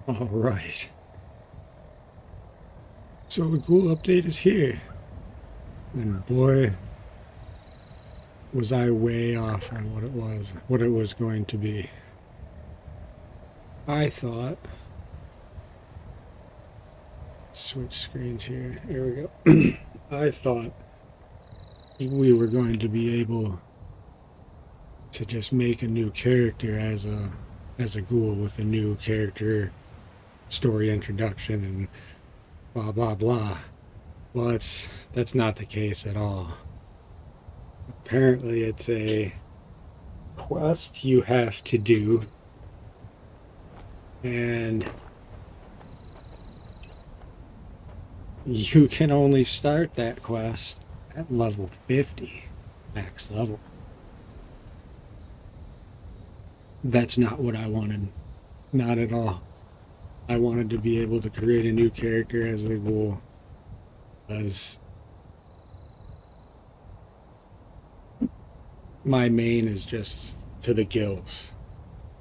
All right. So the Ghoul update is here. And boy, was I way off on what it was going to be. I thought, switch screens here. Here we go. I thought we were going to be able to just make a new character as a ghoul with a new character story introduction and blah blah blah. Well, that's not the case at all. Apparently, it's a quest you have to do, and you can only start that quest at level 50, max level. That's not what I wanted. Not at all. I wanted to be able to create a new character as the ghoul, as my main is just to the gills.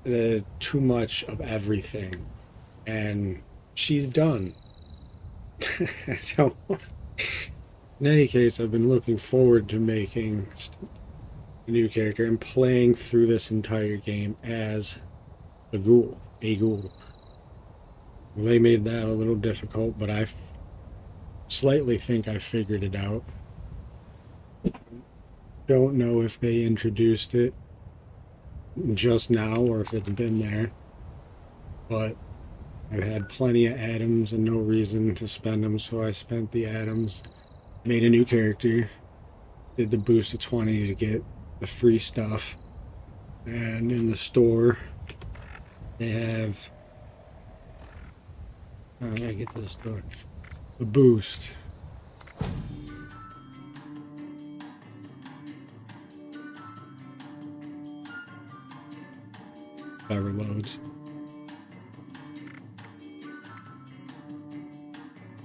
Too much of everything. And she's done. I don't. In any case, I've been looking forward to making a new character and playing through this entire game as a ghoul. A ghoul. They made that a little difficult, but I slightly think I figured it out. Don't know if they introduced it just now or if it's been there, but I've had plenty of atoms and no reason to spend them, so I spent the atoms, made a new character, did the boost of 20 to get the free stuff, and in the store they have, I gotta get to the store, the boost. Never loads.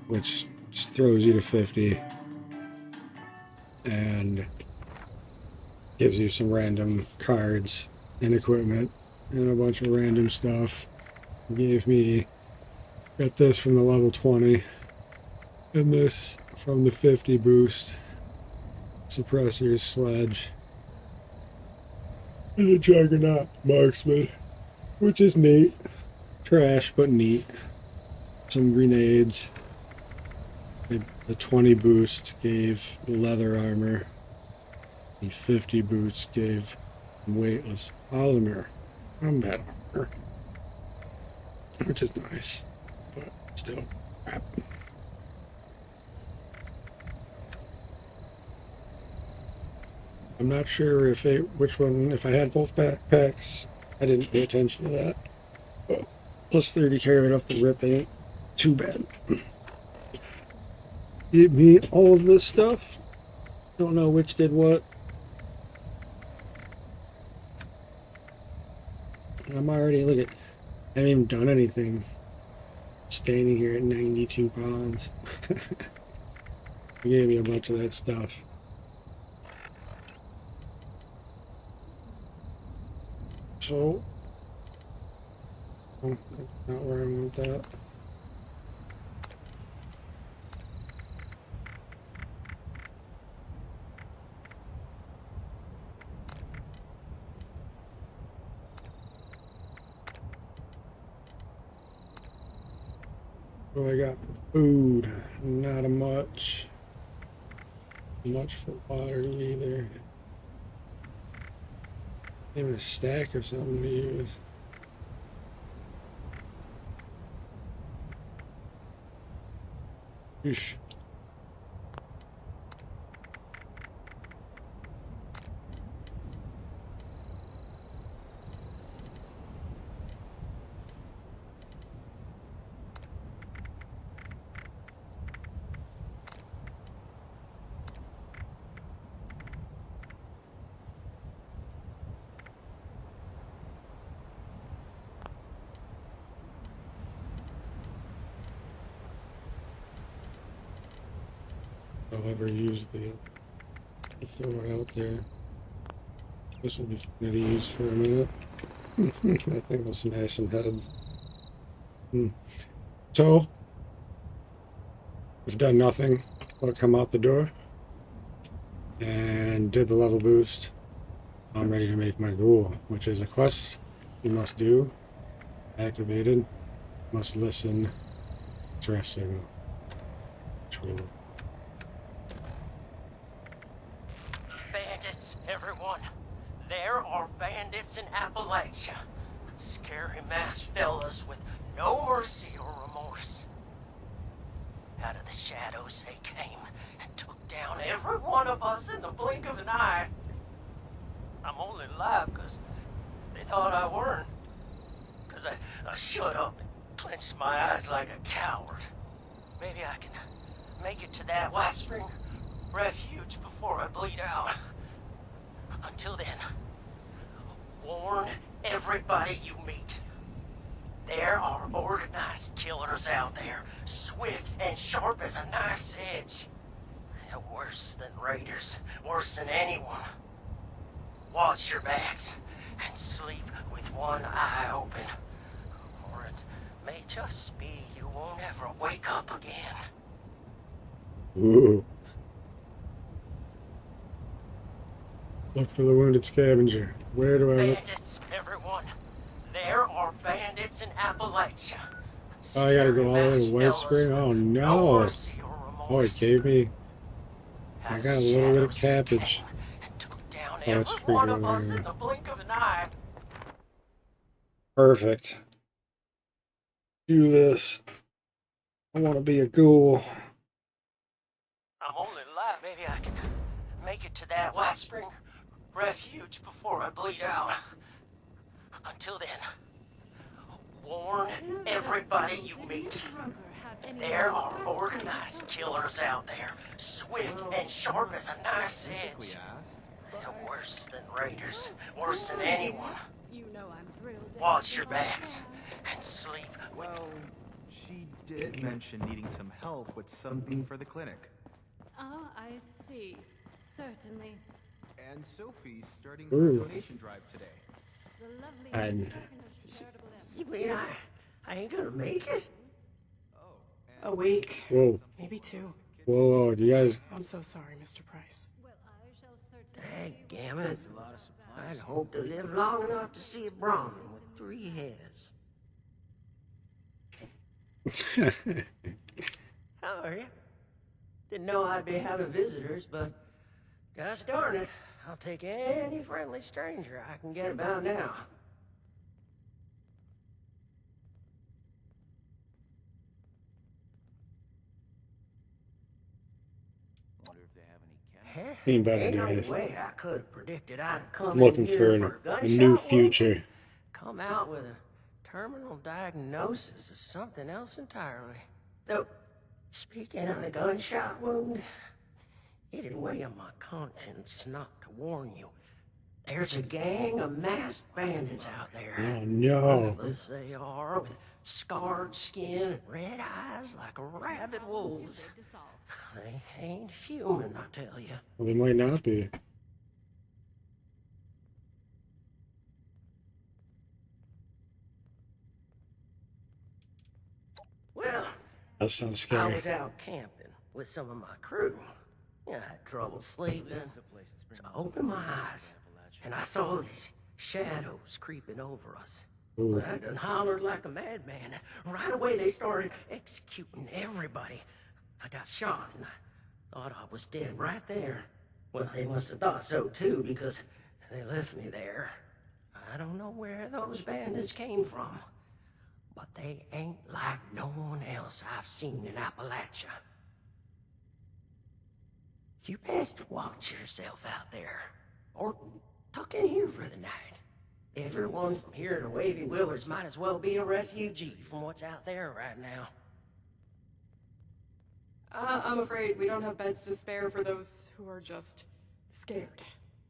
Which just throws you to 50 and gives you some random cards and equipment and a bunch of random stuff. Got this from the level 20 and this from the 50 boost. Suppressors, sledge, and a juggernaut marksman, which is neat. Trash, but neat. Some grenades. The 20 boost gave leather armor. The 50 boost gave weightless polymer combat armor, which is nice, but still crap. I'm not sure which one, if I had both backpacks. I didn't pay attention to that. But plus 30 carried off the rip ain't too bad. Give me all of this stuff. Don't know which did what. I'm already, look at, I haven't even done anything. Standing here at 92 pounds. They gave me a bunch of that stuff. So, oh, that's not where I want that. Oh, I got food, not a much. Much for water either. Even a stack or something to use. Oosh. I'll ever use I'll throw it out there. This will be fun to use for a minute. I think we'll smash some heads. So, we've done nothing but come out the door and did the level boost. I'm ready to make my Ghoul, which is a quest you must do. Activated. Must listen. Interesting. True. Bandits, everyone. There are bandits in Appalachia. Scary masked fellas with no mercy or remorse. Out of the shadows they came and took down every one of us in the blink of an eye. I'm only alive because they thought I weren't. Because I shut up and clenched my eyes like a coward. Maybe I can make it to that White Spring refuge before I bleed out. Until then, warn everybody you meet. There are organized killers out there, swift and sharp as a knife's edge. They're worse than raiders, worse than anyone. Watch your backs and sleep with one eye open. Or it may just be you won't ever wake up again. Ooh. Look for the wounded scavenger. Where do I look? Bandits, everyone. There are bandits in Appalachia. Oh, I gotta go all the way to White Spring? Oh no! Oh, it gave me... I got a little bit of cabbage. Oh, it's free over there. Perfect. Do this. I want to be a ghoul. I'm only alive. Maybe I can make it to that White Spring refuge before I bleed out. Until then, warn everybody you meet. There are organized killers out there, swift and sharp as a knife's edge. They're worse than raiders, worse than anyone. Watch your backs and sleep with... Well, she did mention needing some help with something for the clinic. Ah, I see. Certainly. And Sophie's starting her donation drive today. The lovely And You mean I ain't gonna make it? Oh, A week. whoa, Maybe 2. whoa, do you guys? I'm so sorry, Mr. Price. well, I shall certainly. Daggumit. I'd hope to live long enough to see a Brahmin with 3 heads. How are you? Didn't know I'd be having visitors, but gosh darn it, I'll take any friendly stranger I can get about now. wonder if they have any Huh? Ain't better Ain't no days. way I could have predicted I'd come I'm looking in here for for a new gunshot wound. future. Come out with a terminal diagnosis of something else entirely. Though, speaking of the gunshot wound, it'd weigh on my conscience not to warn you. There's a gang of masked bandits out there. Oh no! Ruthless they are, with scarred skin and red eyes like rabid wolves. They ain't human, I tell you. Well, they might not be. Well, That sounds I scary. was out camping with some of my crew. I had trouble sleeping, so I opened my eyes, and I saw these shadows creeping over us. Ooh. I done hollered like a madman. Right away, they started executing everybody. I got shot, and I thought I was dead right there. Well, they must have thought so too, because they left me there. I don't know where those bandits came from, but they ain't like no one else I've seen in Appalachia. You best watch yourself out there, or tuck in here for the night. Everyone from here to Wavy Willards might as well be a refugee from what's out there right now. I'm afraid we don't have beds to spare for those who are just scared.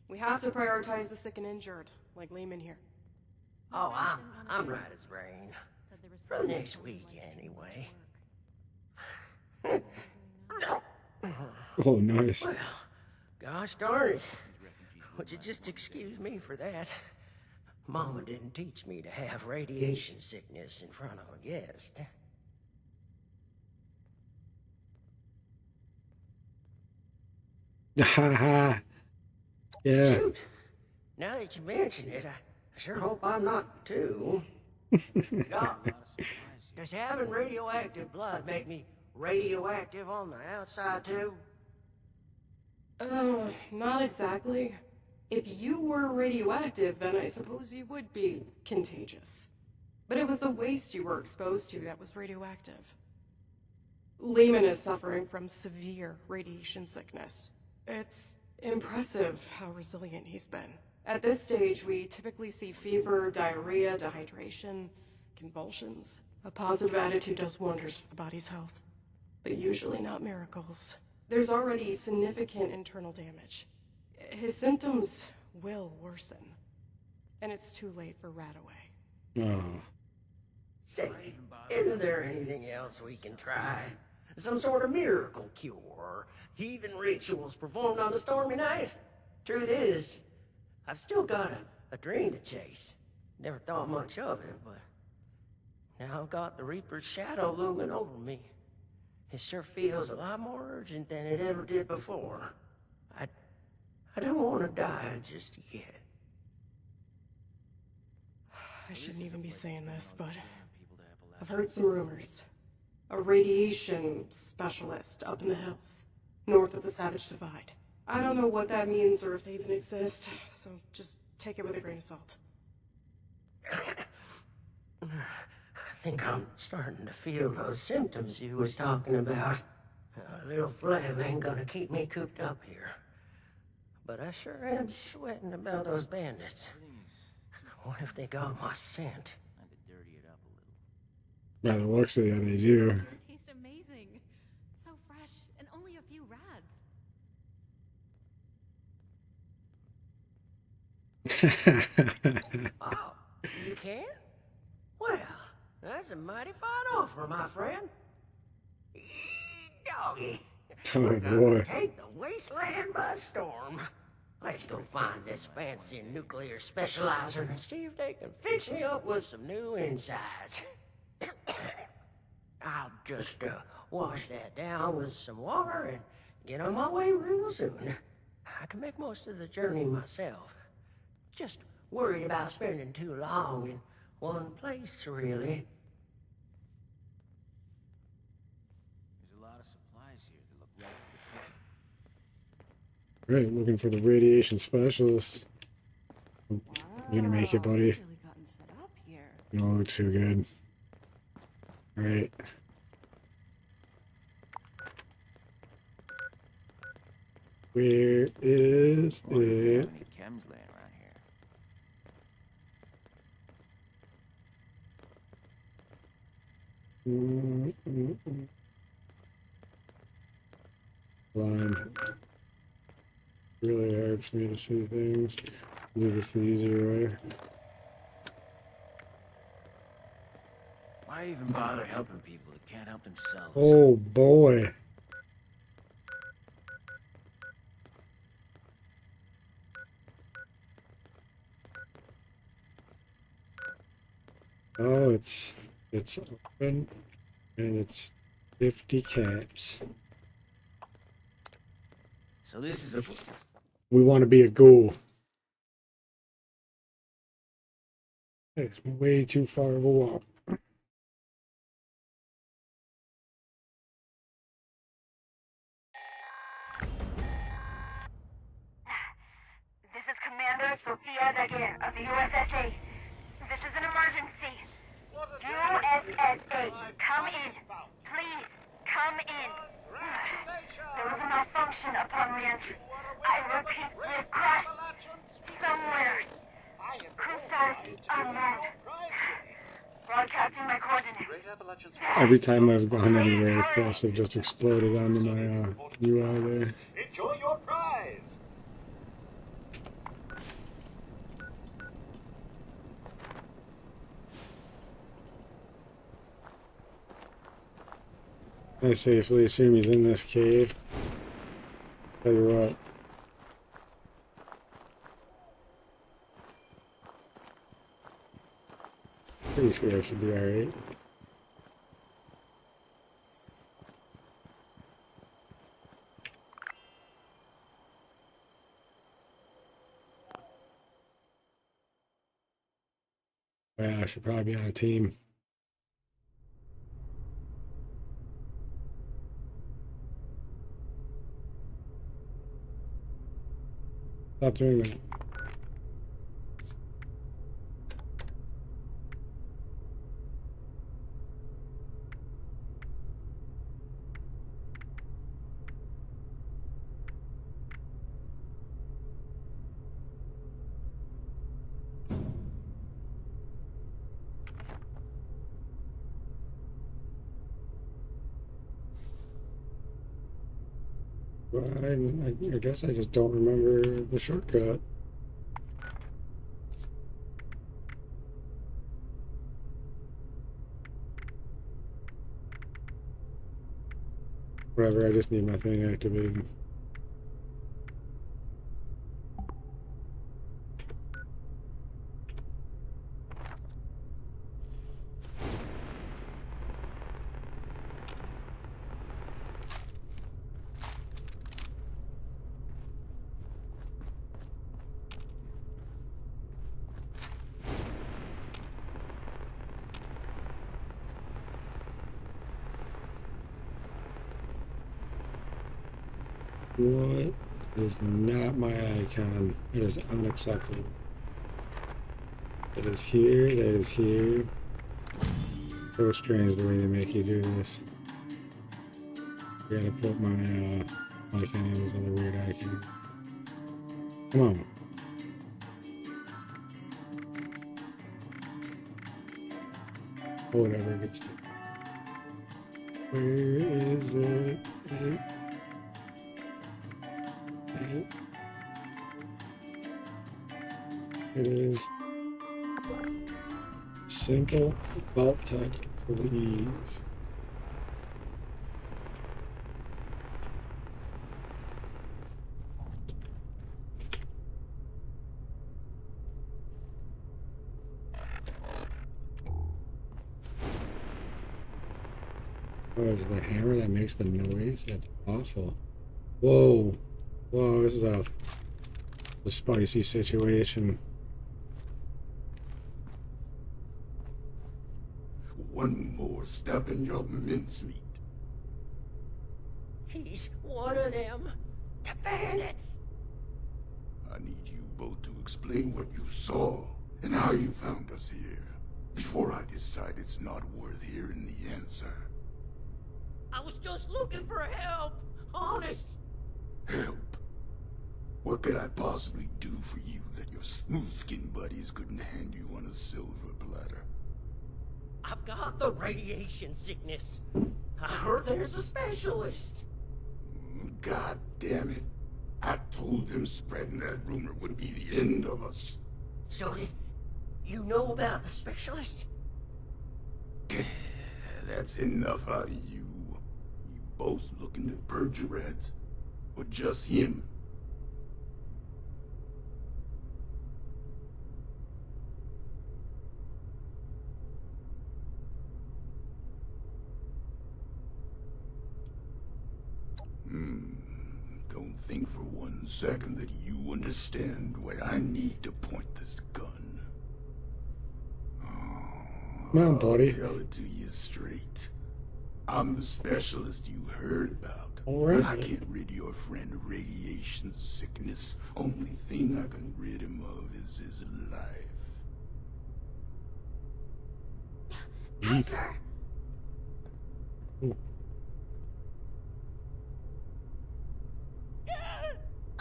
We have to prioritize the sick and injured, like Lehman here. Oh, I'm right as rain. For the next week, anyway. Oh, nice. Well, gosh darn it. Would you just excuse me for that? Mama didn't teach me to have radiation sickness in front of a guest. Haha. Yeah. Shoot! Now that you mention it, I sure hope I'm not too. Doc, does having radioactive blood make me radioactive on the outside too? Not exactly. If you were radioactive, then I suppose you would be contagious. But it was the waste you were exposed to that was radioactive. Lehman is suffering from severe radiation sickness. It's impressive how resilient he's been. At this stage, we typically see fever, diarrhea, dehydration, convulsions. A positive attitude does wonders for the body's health, but usually not miracles. There's already significant internal damage. His symptoms will worsen, and it's too late for Radaway. Oh. Say, isn't there anything else we can try? Some sort of miracle cure, or heathen rituals performed on a stormy night? Truth is, I've still got a dream to chase. Never thought much of it, but now I've got the Reaper's shadow looming over me. It sure feels a lot more urgent than it ever did before. I don't want to die just yet. I shouldn't even be saying this, but I've heard some rumors. A radiation specialist up in the hills, north of the Savage Divide. I don't know what that means or if they even exist, so just take it with a grain of salt. I think I'm starting to feel those symptoms you was talking about. A little phlegm ain't gonna keep me cooped up here. But I sure am sweating about those bandits. What if they got my scent? By the looks of it, they do. They taste amazing. So fresh, and only a few rads. Oh, you can? Well, that's a mighty fine offer, my friend. Doggy. Oh We're gonna boy. take the wasteland by storm. Let's go find this fancy nuclear specializer and see if they can fix me up with some new insides. I'll just wash that down with some water and get on my way real soon. I can make most of the journey myself. Just worried about spending too long in one place, really. There's a lot of supplies here that look right for the picking. Right, looking for the radiation specialist. You gonna make it, buddy? Really gotten set up here. You don't look too good. Right. Where is Wonder if they have it? any chems laying around here. Blind. Really hard for me to see things. Do this the easier way. Why even bother helping people that can't help themselves? Oh boy. Oh, it's open and it's 50 caps. So this is a... We want to be a ghoul. It's way too far of a walk. This is Commander Sophia Daguerre of the USSA. This is an emergency. USSA, come in. Please, come in. There was a malfunction upon re-entry. I repeat, we've crashed somewhere. Crew status unknown. Broadcasting my coordinates. Every time I've gone anywhere, Cross have just exploded onto my UI there. Enjoy your prize! I safely assume he's in this cave. Tell you what. pretty sure I should be alright. Yeah, I should probably be on a team. Stop doing that. Well, I guess I just don't remember the shortcut. Whatever, I just need my thing activated. What is not my icon? It is unacceptable. It is here, that is here. So strange the way they make you do this. I gotta put my icon in this other weird icon. Come on. Oh, whatever it gets to. Where is it? It is simple belt tech, please. Oh, is it the hammer that makes the noise? That's awful. Whoa. Whoa, this is a spicy situation. One more step in your mincemeat. He's one of them. The bandits. I need you both to explain what you saw and how you found us here, before I decide it's not worth hearing the answer. I was just looking for help. Honest. Help? What could I possibly do for you that your smooth-skinned buddies couldn't hand you on a silver platter? I've got the radiation sickness. I heard there's a specialist. God damn it. I told them spreading that rumor would be the end of us. So did you know about the specialist? That's enough out of you. You both looking to purge your heads? Or just him? Don't think for 1 second that you understand why I need to point this gun. Come on, buddy. I'll tell it to you straight. I'm the specialist you heard about. All right. I can't rid your friend of radiation sickness. Only thing I can rid him of is his life. Esther!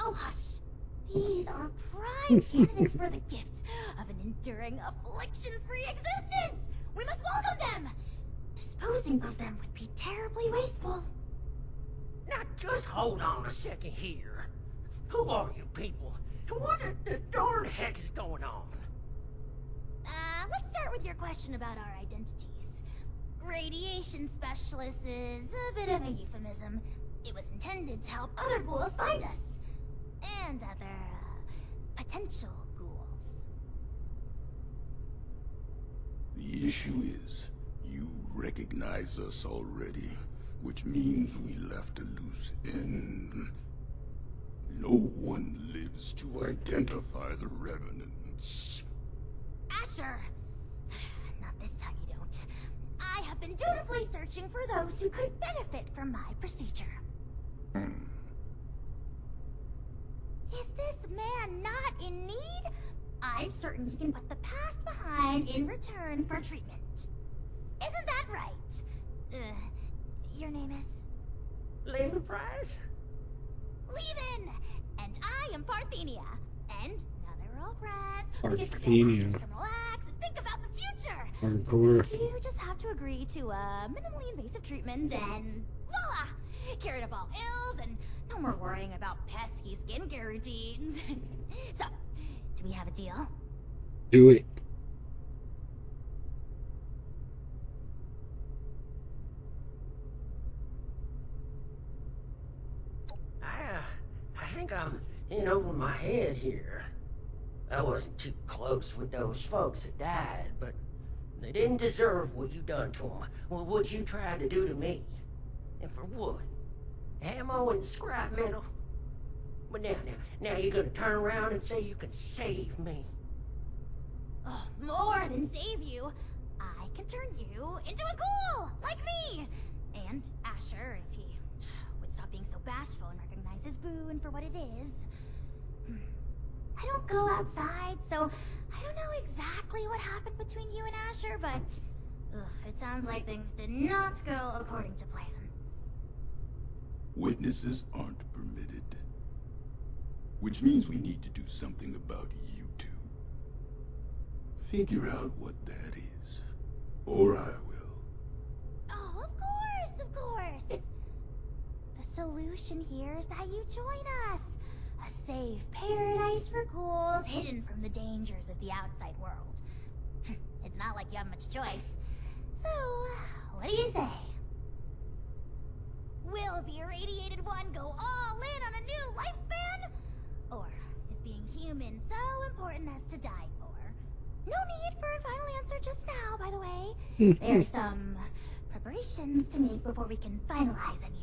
Oh, hush. These are prime candidates for the gift of an enduring affliction-free existence. We must welcome them. Disposing of them would be terribly wasteful. Now just hold on a second here. Who are you people? And what the darn heck is going on? Let's start with your question about our identities. Radiation specialist is a bit of a euphemism. It was intended to help other ghouls find us. And other, potential ghouls. The issue is, you recognize us already, which means we left a loose end. No one lives to identify the revenants. Asher! Not this time you don't. I have been dutifully searching for those who could benefit from my procedure. Is this man not in need? I'm certain he can put the past behind in return for treatment. Isn't that right? Your name is? Leaving Prize? Levin! And I am Parthenia. And now that we're all friends, we can Parthenia. sit, relax, and think about the future. Hardcore. You just have to agree to a minimally invasive treatment and voila! Cured of all ills and no more worrying about pesky skincare routines. So, do we have a deal? Do it. I think I'm in over my head here. I wasn't too close with those folks that died, but they didn't deserve what you done to them. Well, what you tried to do to me. And for what? Ammo and scrap metal? But now you're gonna turn around and say you can save me. Oh, more than save you. I can turn you into a ghoul, like me. And Asher, if he would stop being so bashful and recognize his boon for what it is. I don't go outside, so I don't know exactly what happened between you and Asher, but it sounds like things did not go according to plan. Witnesses aren't permitted. Which means we need to do something about you two. Figure out what that is. Or I will. Oh, of course. The solution here is that you join us. A safe paradise for ghouls hidden from the dangers of the outside world. It's not like you have much choice. So, what do you say? Will the irradiated one go all in on a new lifespan? Or is being human so important as to die for? No need for a final answer just now, by the way. There's some preparations to make before we can finalize anything.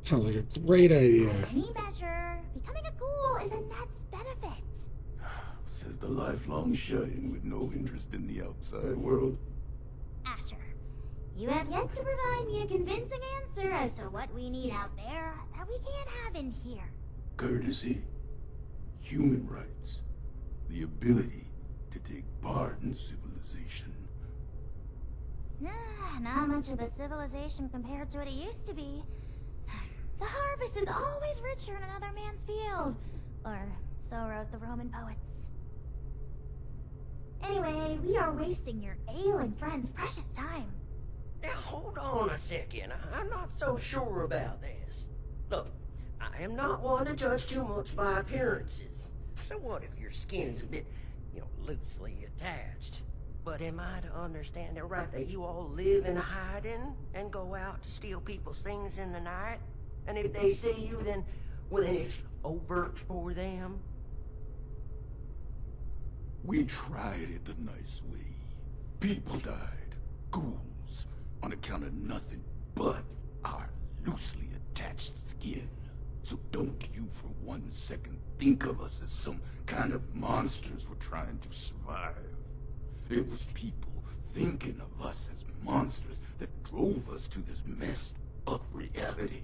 Sounds like a great idea. By any measure, becoming a ghoul is a net benefit. Says the lifelong shut-in with no interest in the outside world. Asher, you have yet to provide me a convincing answer as to what we need out there that we can't have in here. Courtesy, human rights, the ability to take part in civilization. Not much of a civilization compared to what it used to be. The harvest is always richer in another man's field. Or so wrote the Roman poets. Anyway, we are wasting your ailing friend's precious time. Now, hold on a second. I'm not so sure about this. Look, I am not one to judge too much by appearances. So what if your skin's a bit, loosely attached? But am I to understand it right that you all live in hiding and go out to steal people's things in the night? And if they see you, then it's over for them? We tried it the nice way. People died, ghouls, on account of nothing but our loosely attached skin. So don't you for 1 second think of us as some kind of monsters we're trying to survive. It was people thinking of us as monsters that drove us to this messed up reality.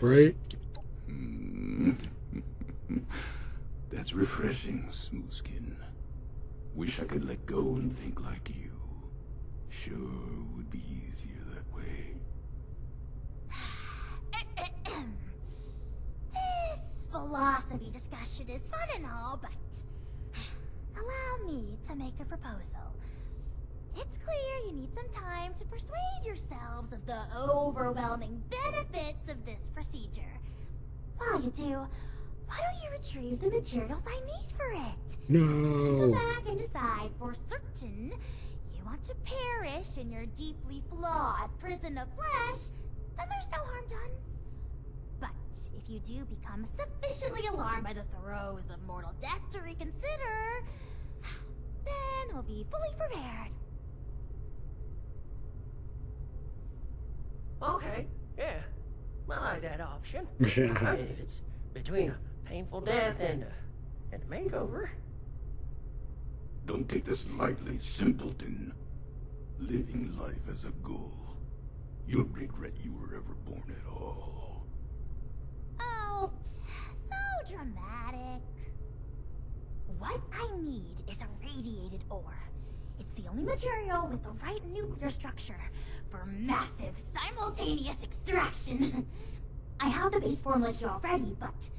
Right? That's refreshing, smooth skin. Wish I could let go and think like you. Sure would be easier that way. This philosophy discussion discussion is fun and all, but allow me to make a proposal. It's clear you need some time to persuade yourselves of the overwhelming benefits of this procedure. While you do, why don't you retrieve the materials I need for it? No. Come back and decide for certain you want to perish in your deeply flawed prison of flesh, then there's no harm done. But if you do become sufficiently alarmed by the throes of mortal death to reconsider, then we'll be fully prepared. Okay, yeah. I like that option. Yeah. If it's between a painful death and a makeover. Don't take this lightly, simpleton. Living life as a ghoul. You'll regret you were ever born at all. Oh, so dramatic. What I need is a radiated ore. It's the only material with the right nuclear structure for massive simultaneous extraction. I have the base formula here already, but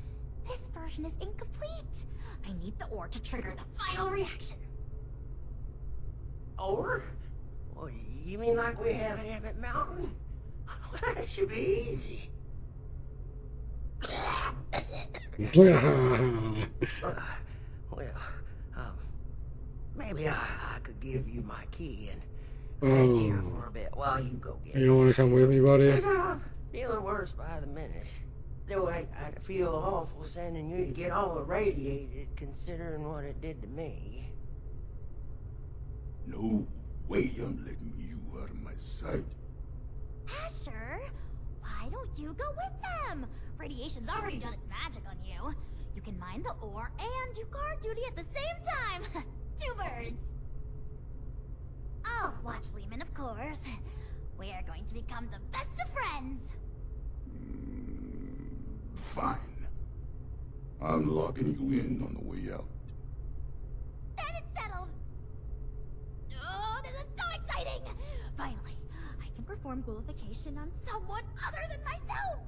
this version is incomplete. I need the ore to trigger the final reaction. Or? Well, you mean like we have at Emmett Mountain? That should be easy. Maybe I could give you my key and rest here for a bit while you go get it. You don't want to come with me, buddy? I'm feeling worse by the minute. Though I'd feel awful sending you to get all irradiated, considering what it did to me. No way I'm letting you out of my sight. Asher, why don't you go with them? Radiation's already done its magic on you. You can mine the ore and do guard duty at the same time. 2 birds. Oh, watch Lehman, of course. We are going to become the best of friends. Fine. I'm locking you in on the way out. Then it's settled. Oh, this is so exciting! Finally, I can perform ghoulification on someone other than myself.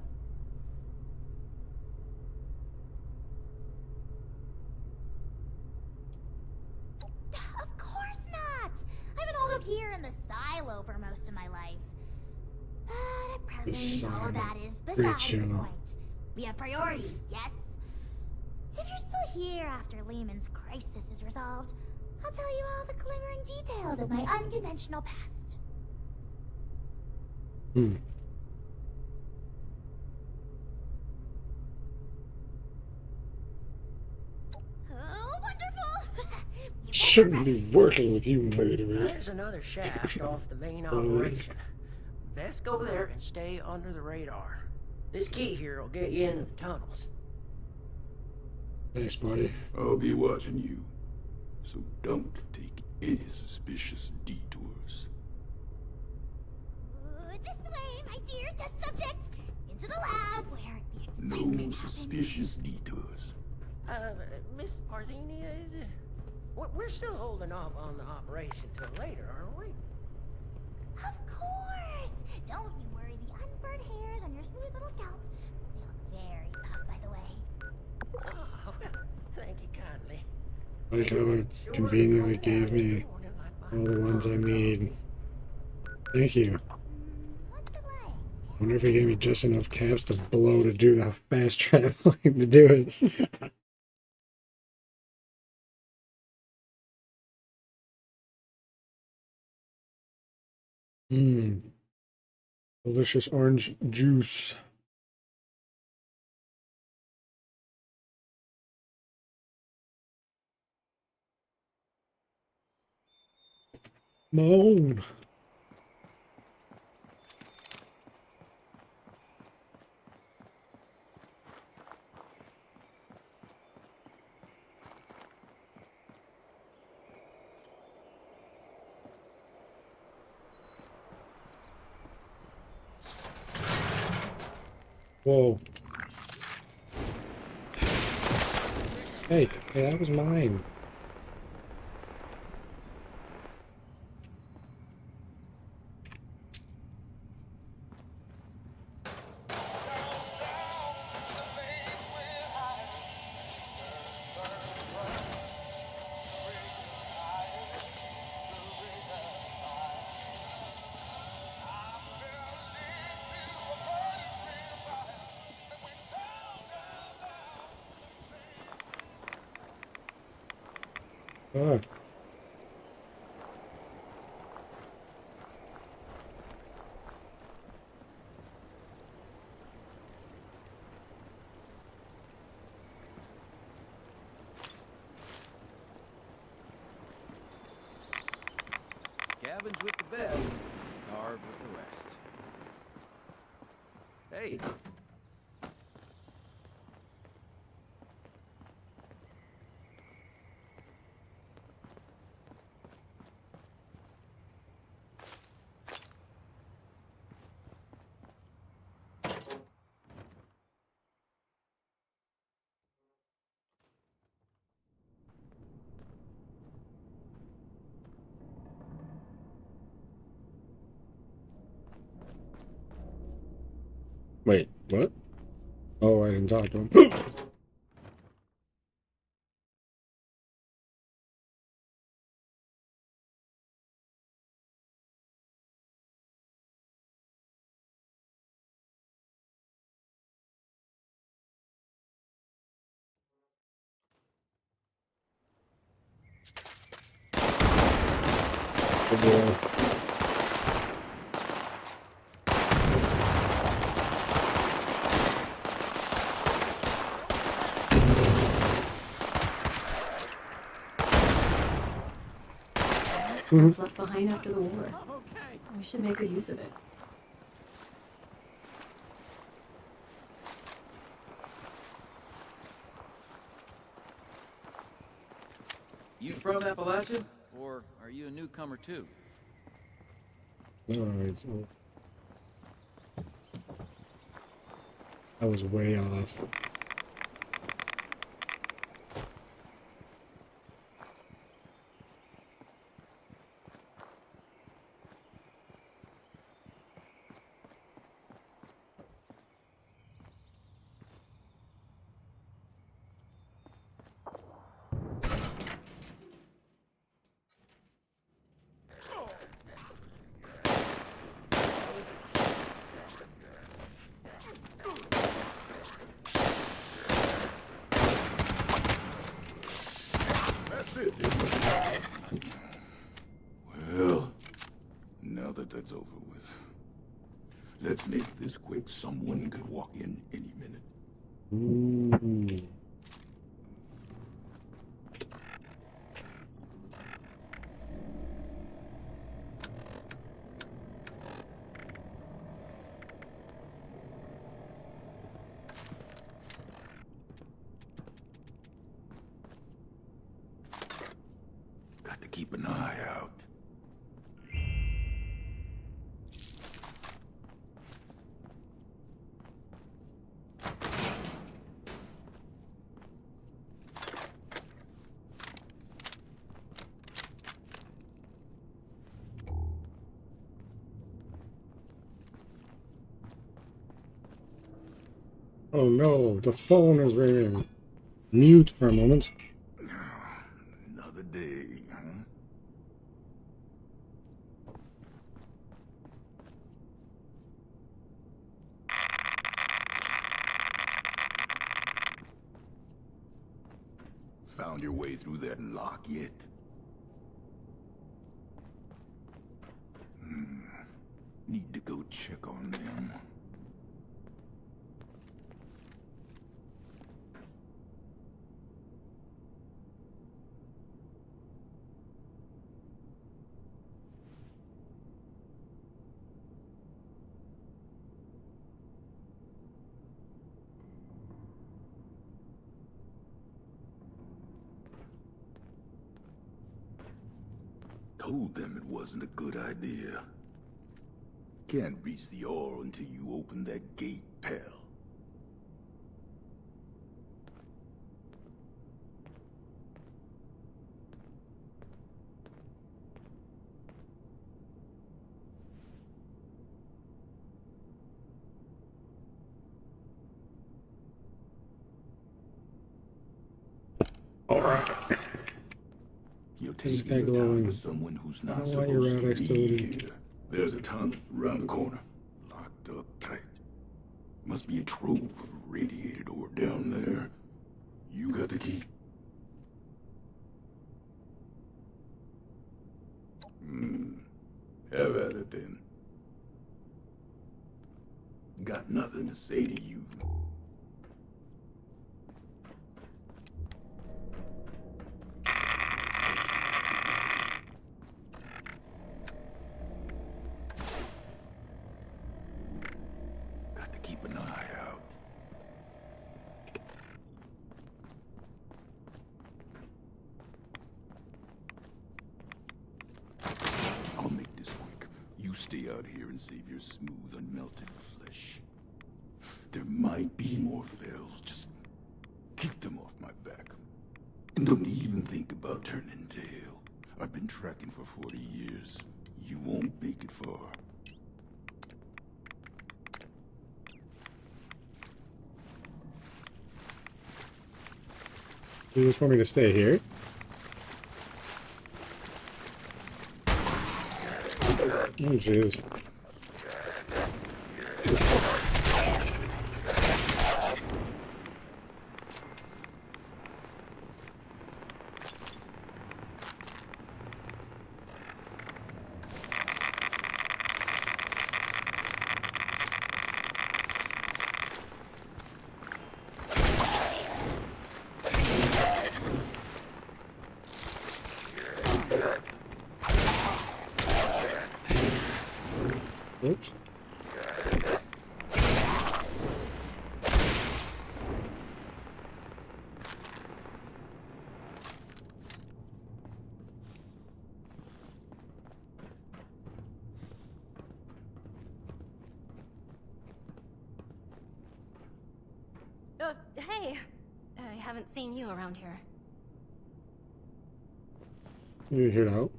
Of course not! I've been holed up here in the silo for most of my life. But at present, all of that is besides the point. We have priorities, yes? If you're still here after Lehman's crisis is resolved, I'll tell you all the glimmering details of my unconventional past. Oh, wonderful! You Shouldn't be working with you, murderer. There's another shaft off the main operation. Best go there and stay under the radar. This key here will get you into the tunnels. Thanks, buddy. I'll be watching you, so don't take any suspicious detours. This way, my dear test subject! Into the lab where the excitement No happens. suspicious detours. Miss Parthenia, is it? We're still holding off on the operation till later, aren't we? Of course! Don't you worry, the unburned hairs on your smooth little scalp. They look very soft, by the way. Oh, well, thank you kindly. Like how it conveniently gave me all the ones I need. Thank you. What's it like? I wonder if he gave me just enough caps to blow to do the fast traveling to do it. Delicious orange juice. Moan. Whoa. Hey, that was mine. Ah. Scavenge with the best, starve with the rest. Hey, Wait, what? Oh, I didn't talk to him. Oh, boy. Stuff left behind after the war. We should make good use of it. you from Appalachia? Or are you a newcomer too? Alright, so I was way off. That's it. Well, now that that's over with, let's make this quick. Someone could walk in any minute. Ooh. Got to keep an eye out. Oh no, the phone is ringing. Mute for a moment. Another day, huh? Found your way through that lock yet? Need to go check on them. Told them it wasn't a good idea. Can't reach the ore until you open that gate, pal. Alright. You're This taking guy your time glowing. for someone who's I not don't want your supposed to rat be activity. here. There's a tunnel around the corner, locked up tight. Must be a trove of radiated ore down there. You got the key. Have at it then. Got nothing to say to you. Got to keep an eye out. I'll make this quick. You stay out here and save your smooth, unmelted flesh. There might be more ferals, just keep them off my back. And don't even think about turning tail. I've been tracking for 40 years. You won't make it far. You just want me to stay here? Oh, jeez. Oops. Hey. I haven't seen you around here. You here to help?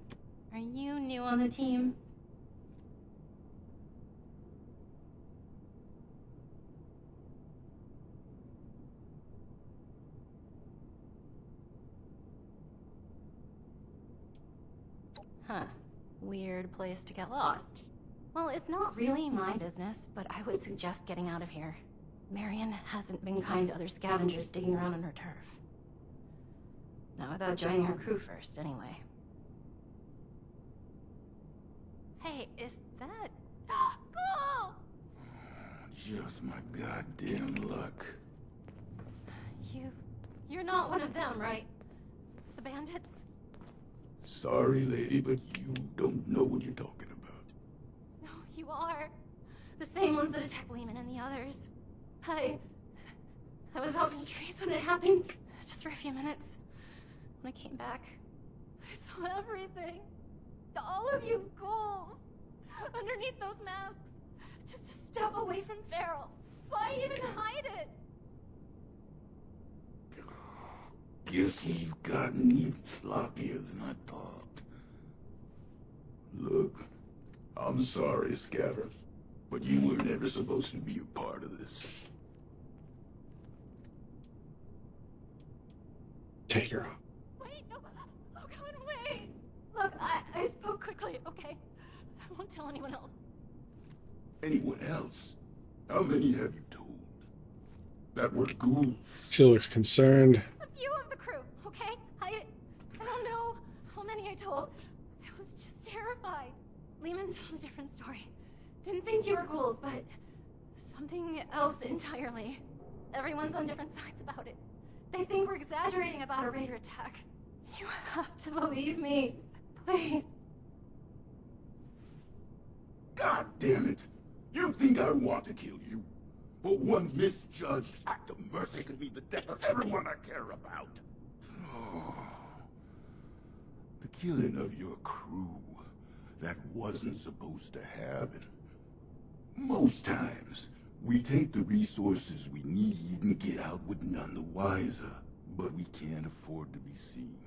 Are you new on the team? Huh. Weird place to get lost. Well, it's not really my business, but I would suggest getting out of here. Marion hasn't been kind to other scavengers digging around on her turf. Not without joining her crew first, anyway. Hey, is that... Ghoul! Just my goddamn luck. You're not one of them, right? The bandits? Sorry, lady, but you don't know what you're talking about. No, you are. The same ones that attacked Lehman and the others. I was out in the trees when it happened, just for a few minutes. When I came back, I saw everything. All of you ghouls, underneath those masks, just a step away from Feral. Why even hide it? Guess you've gotten even sloppier than I thought. Look, I'm sorry, Scatter, but you were never supposed to be a part of this. Take her off. Wait, no. Oh God, wait. Look, I spoke quickly, okay? I won't tell anyone else. Anyone else? How many have you told? That were ghouls? She looks concerned. A few of the crew, okay? I don't know how many I told. I was just terrified. Lehman told a different story. Didn't think you were ghouls, but something else entirely. Everyone's on different sides about it. They think we're exaggerating about a raider attack. You have to believe me. Please. God damn it! You think I want to kill you? But one misjudged act of mercy could be the death of everyone I care about. Oh, the killing of your crew, that wasn't supposed to happen. Most times, we take the resources we need and get out with none the wiser. But we can't afford to be seen.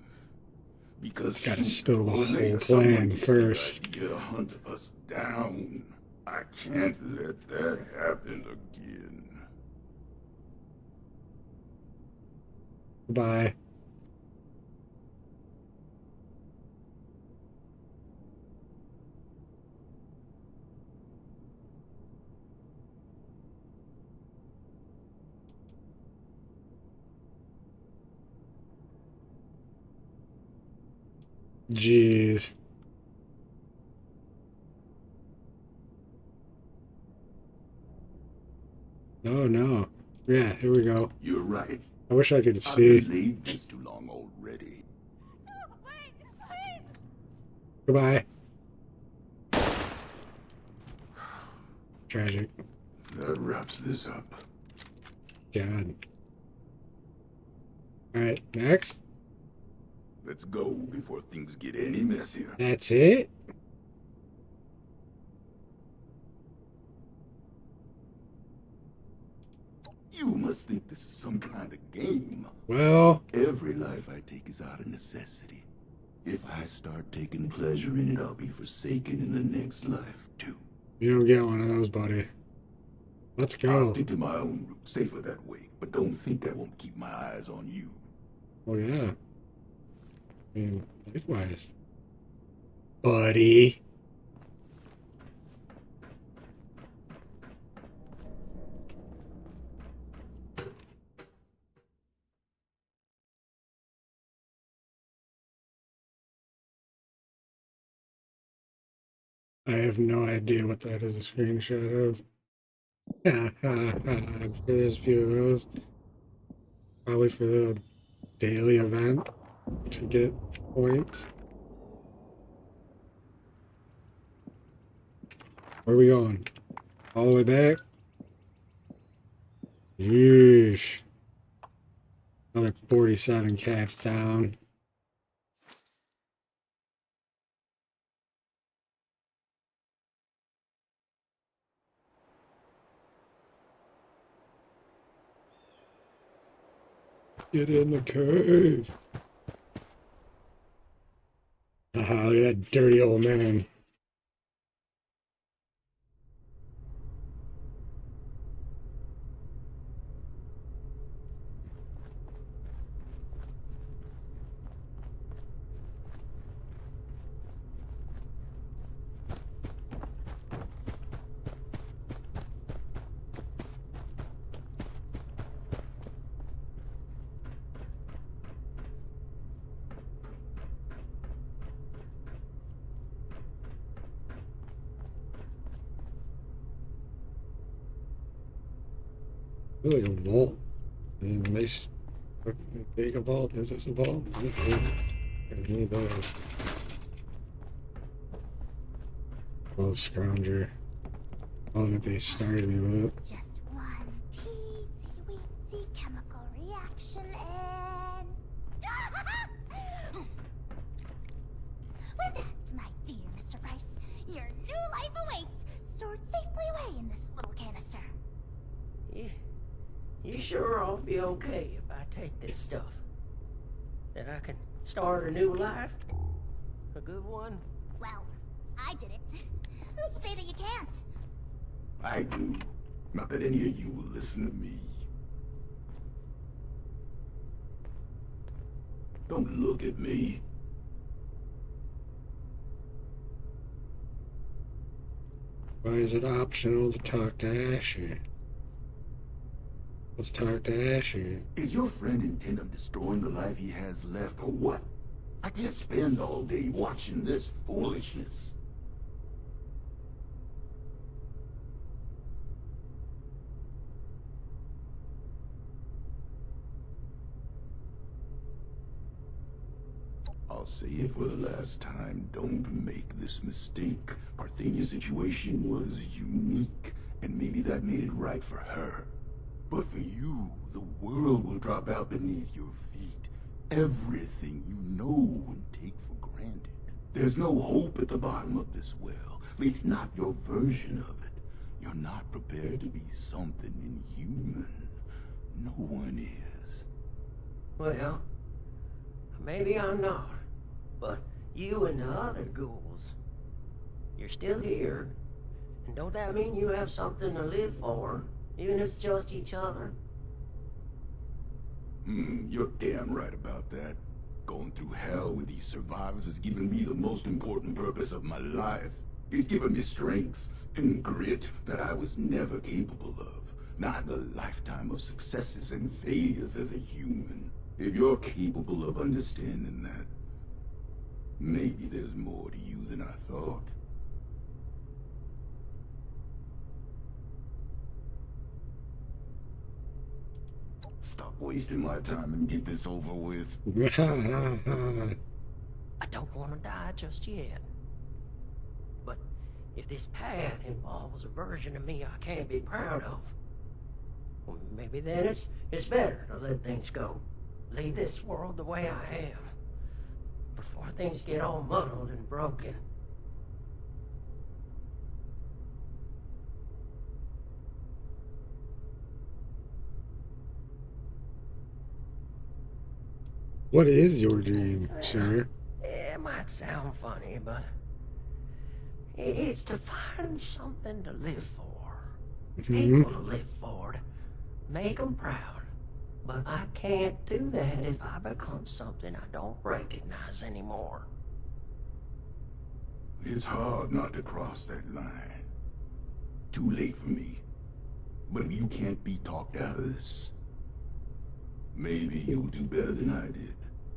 Because Gotta spill the sooner or later whole someone plan gets the first. idea to hunt us down. I can't let that happen again. Bye. Jeez. Oh no. Yeah, here we go. You're right. I wish I could I've see. delayed this too long already. Wait, please! Goodbye. Tragic. That wraps this up. God. Alright, next. Let's go before things get any messier. That's it? You must think this is some kind of game. Well, Every life I take is out of necessity. If I start taking pleasure in it, I'll be forsaken in the next life, too. you don't get one of those, buddy. Let's I'll go. stick to my own route, safer that way. But don't think I won't keep my eyes on you. Oh, yeah. I mean, likewise. Buddy. I have no idea what that is a screenshot of. I'm sure there's a few of those. Probably for the daily event to get points. Where are we going? All the way back? Yeesh. Another 47 caps down. Get in the cave. Haha, look at that dirty old man. Looks like a vault. Nice. Big a vault. Is this a vault? I need those. Oh, scrounger. Oh, that they started me with it. Just one teensy-weensy chemical reaction and... With that, my dear Mr. Price, your new life awaits, stored safely away in this little canister. You sure I'll be okay if I take this stuff? That I can start a new life? A good one? Well, I did it. Who's to say that you can't? I do. Not that any of you will listen to me. Don't look at me. Why is it optional to talk to Asher? Let's talk to Asher. Is your friend intent on destroying the life he has left, or what? I can't spend all day watching this foolishness. I'll say it for the last time, don't make this mistake. Parthenia's situation was unique, and maybe that made it right for her. But for you, the world will drop out beneath your feet. Everything you know and take for granted. There's no hope at the bottom of this well, at least not your version of it. You're not prepared to be something inhuman. No one is. Well, maybe I'm not. But you and the other ghouls, you're still here. And don't that mean you have something to live for? Even if it's just each other? You're damn right about that. Going through hell with these survivors has given me the most important purpose of my life. It's given me strength and grit that I was never capable of. Not in a lifetime of successes and failures as a human. If you're capable of understanding that, maybe there's more to you than I thought. Stop wasting my time and get this over with. I don't want to die just yet. But if this path involves a version of me I can't be proud of, well, maybe then it's better to let things go. Leave this world the way I am, before things get all muddled and broken. What is your dream, sir? It might sound funny, but it's to find something to live for. People to live for, to make them proud. But I can't do that if I become something I don't recognize anymore. It's hard not to cross that line. Too late for me. But you can't be talked out of this. Maybe you'll do better than I did.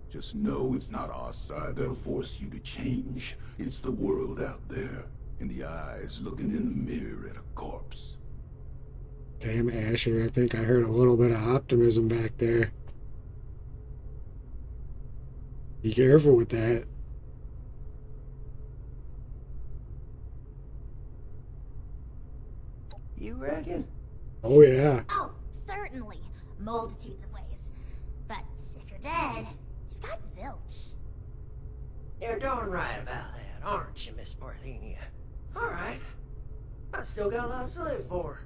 Just know it's not our side that'll force you to change. It's the world out there, and the eyes looking in the mirror at a corpse. Damn, Asher, I think I heard a little bit of optimism back there. Be careful with that. You reckon? Oh, yeah. Oh, certainly. Multitudes of ways. But if you're dead, you've got zilch. You're darn right about that, aren't you, Miss Parthenia? All right. I still got lots to live for.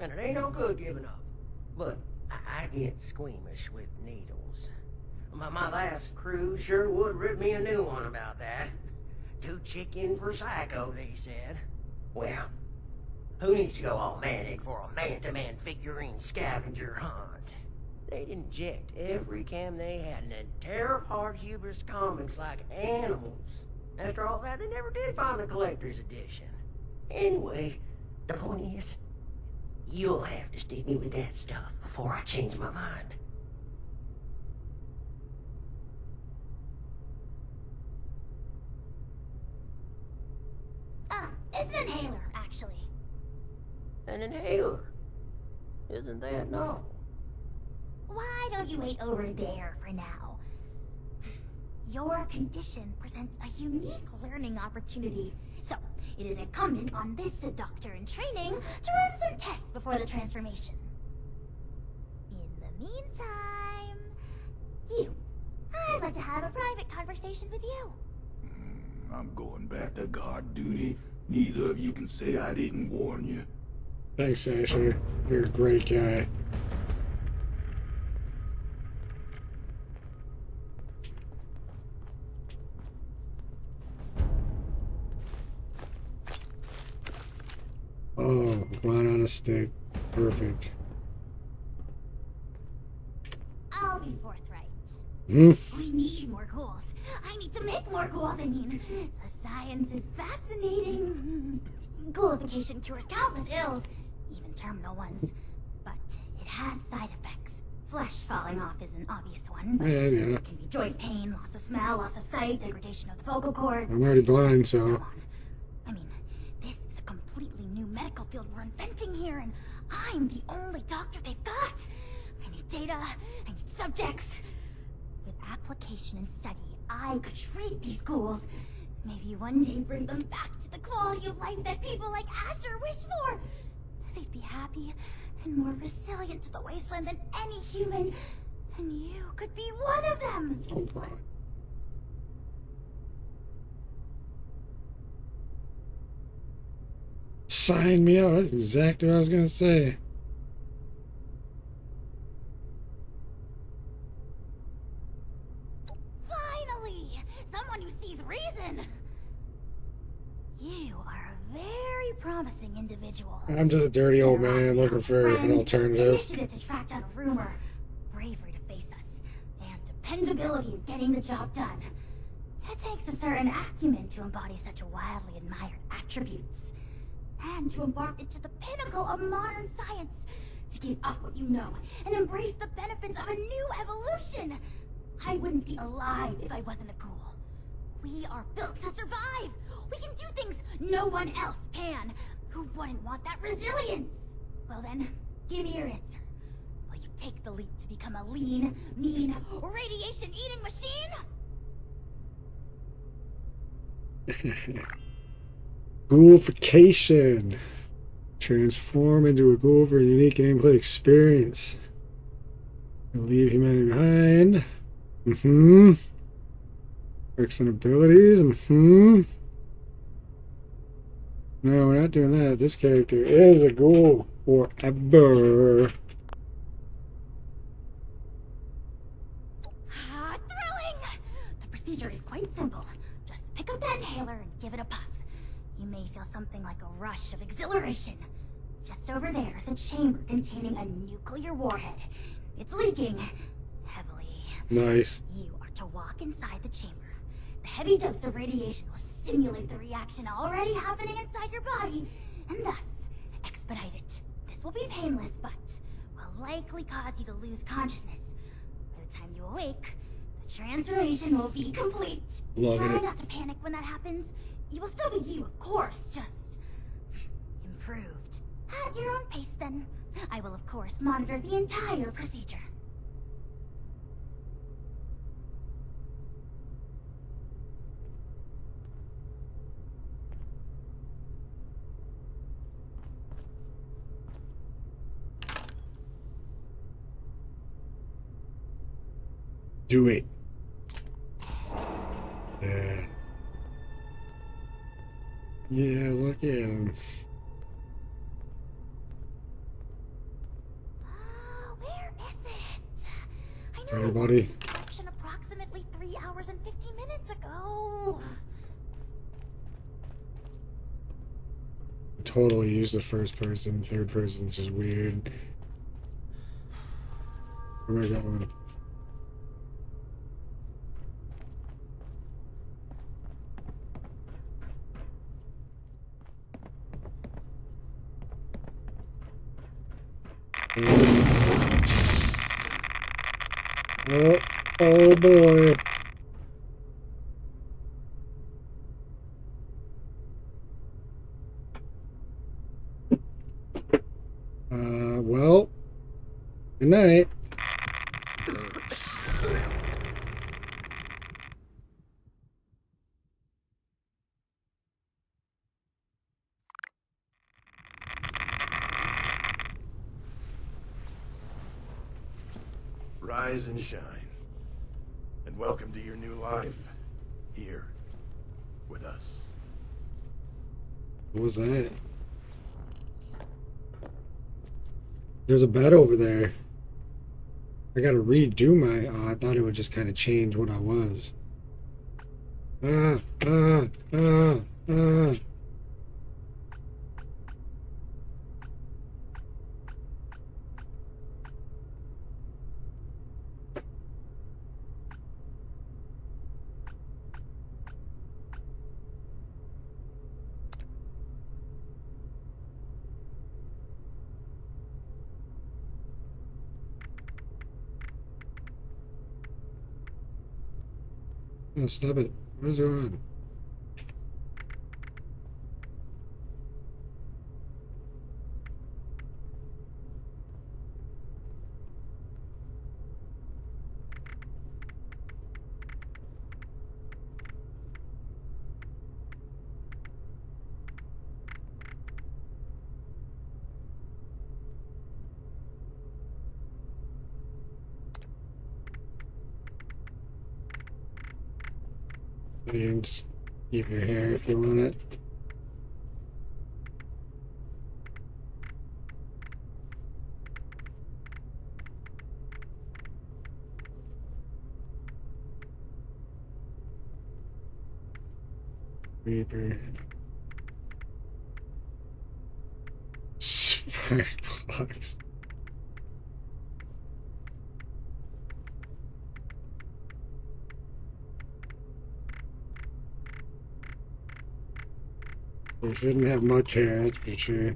And it ain't no good giving up. But I get squeamish with needles. My last crew sure would rip me a new one about that. Too chicken for psycho, they said. Well, who needs to go all manic for a man-to-man figurine scavenger hunt? They'd inject every cam they had and then tear apart Huber's comics like animals. After all that, they never did find a collector's edition. Anyway, the point is, you'll have to stick me with that stuff before I change my mind. It's an inhaler, actually. An inhaler? Isn't that no? Why don't you wait over there for now? Your condition presents a unique learning opportunity, so it is incumbent on this doctor in training to run some tests before the transformation. In the meantime, I'd like to have a private conversation with you. I'm going back to guard duty. Neither of you can say I didn't warn you. Thanks, Asher. You're a great guy. Oh, wine on a stick. Perfect. I'll be forthright. Hmm? We need more ghouls. I need to make more ghouls, I mean. The science is fascinating. Ghoulification cures countless ills, even terminal ones. But it has side effects. Flesh falling off is an obvious one. Yeah. It can be joint pain, loss of smell, loss of sight, degradation of the vocal cords. I'm already blind, so so... on. I mean, this is a completely new medical field we're inventing here, and I'm the only doctor they've got. I need data, I need subjects. With application and study, I could treat these ghouls. Maybe one day bring them back to the quality of life that people like Asher wish for. They'd be happy and more resilient to the wasteland than any human. And you could be one of them. Oh, bro. Sign me up. That's exactly what I was going to say. Finally! Someone who sees reason! You are a very promising individual. I'm just a dirty old man looking for an alternative. Initiative to track down a rumor, bravery to face us, and dependability in getting the job done. It takes a certain acumen to embody such wildly admired attributes, and to embark into the pinnacle of modern science, to give up what you know and embrace the benefits of a new evolution. I wouldn't be alive if I wasn't a ghoul. We are built to survive. We can do things no one else can. Who wouldn't want that resilience? Well then, give me your answer. Will you take the leap to become a lean, mean, radiation-eating machine? Ghoulification. Transform into a ghoul for a unique gameplay experience. Leave humanity behind. Perks and abilities. No, we're not doing that. This character is a ghoul forever. Thrilling! The procedure is quite simple. Just pick up that inhaler and give it a puff. You may feel something like a rush of exhilaration. Just over there is a chamber containing a nuclear warhead. It's leaking heavily. Nice. You are to walk inside the chamber. The heavy dose of radiation will stimulate the reaction already happening inside your body, and thus expedite it. This will be painless, but will likely cause you to lose consciousness. By the time you awake, the transformation will be complete. Try not to panic when that happens. You will still be you, of course, just improved. At your own pace, then. I will, of course, monitor the entire procedure. Do it. Yeah. Yeah, look at him. Where is it? I know Everybody. this collection approximately 3 hours and 50 minutes ago. Totally use the first person. Third person is just weird. Where am I going? Oh boy. Well, good night. Rise and shine. And welcome to your new life. Here. With us. What was that? There's a bed over there. I gotta redo my... Oh, I thought it would just kind of change what I was. Ah. Oh, stop it. What is going on? And keep your hair if you want it. Reaper. Spark plugs. You shouldn't have much hair, that's for sure.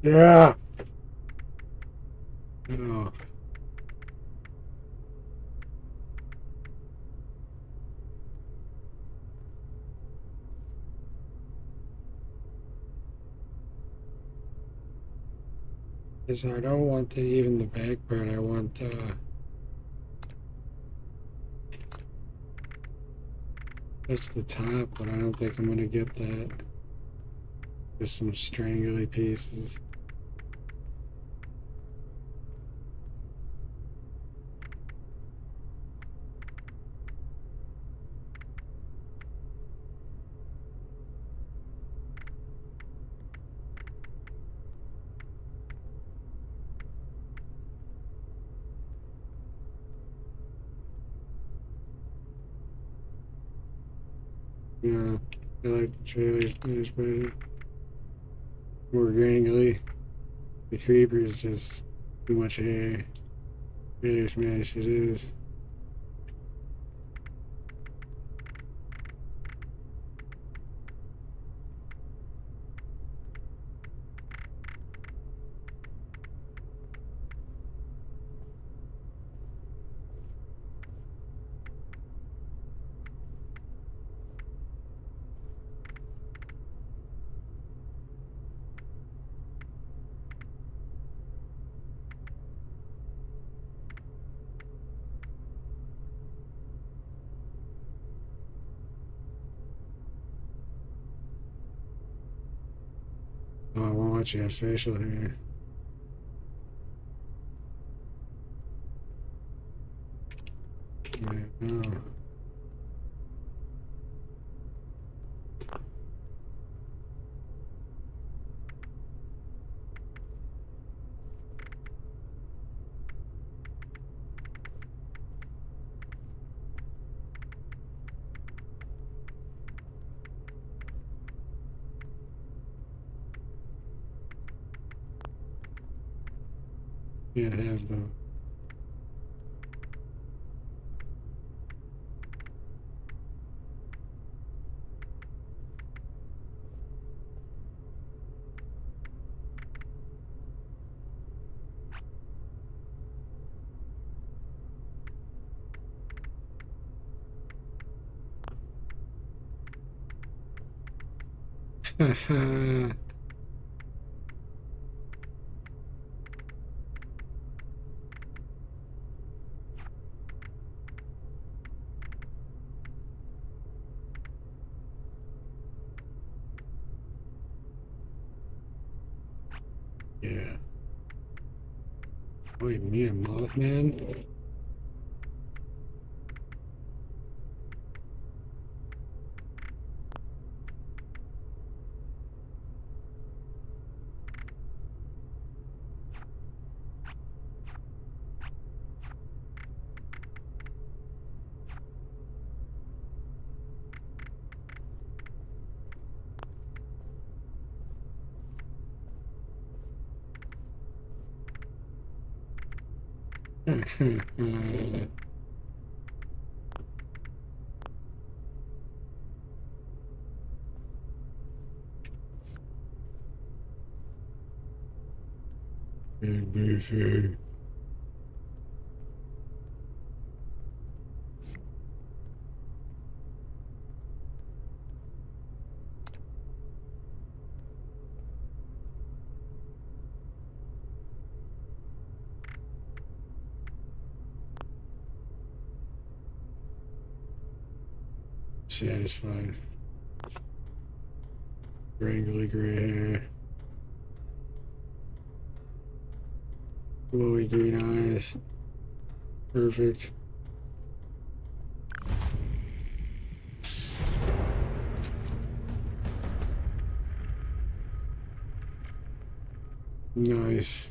Yeah. Oh. Because I don't want even the back part. I want just the top, but I don't think I'm gonna get that. Just some strangly pieces. Yeah, I like the trailers much better. More gangly. The creeper's just too much hair. Trailer smash it is. Oh, I won't let you have facial hair. Yeah, no. Can't have those. Yeah. Wait, me and Mothman? Big beefy. Satisfied. Wrangly gray hair. Glowy green eyes. Perfect. Nice.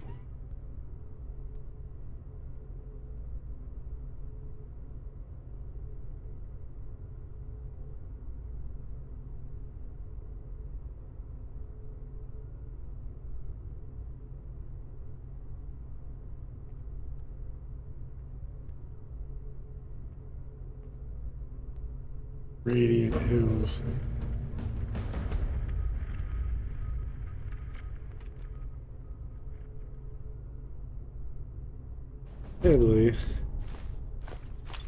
Radiant Hills. Italy.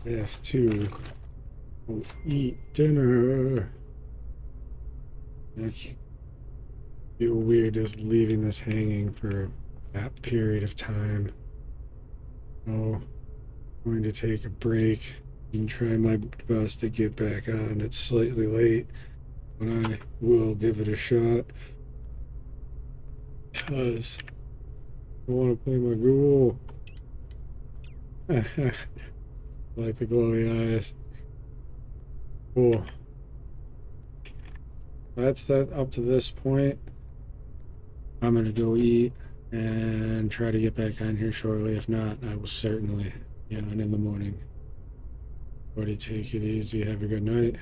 F2. We'll eat dinner. I feel weird just leaving this hanging for that period of time. So I'm going to take a break and try my best to get back on. It's slightly late, but I will give it a shot because I want to play my Ghoul. I like the glowy eyes. Cool. That's that up to this point. I'm gonna go eat and try to get back on here shortly. If not, I will certainly be on in the morning. Everybody take it easy. Have a good night.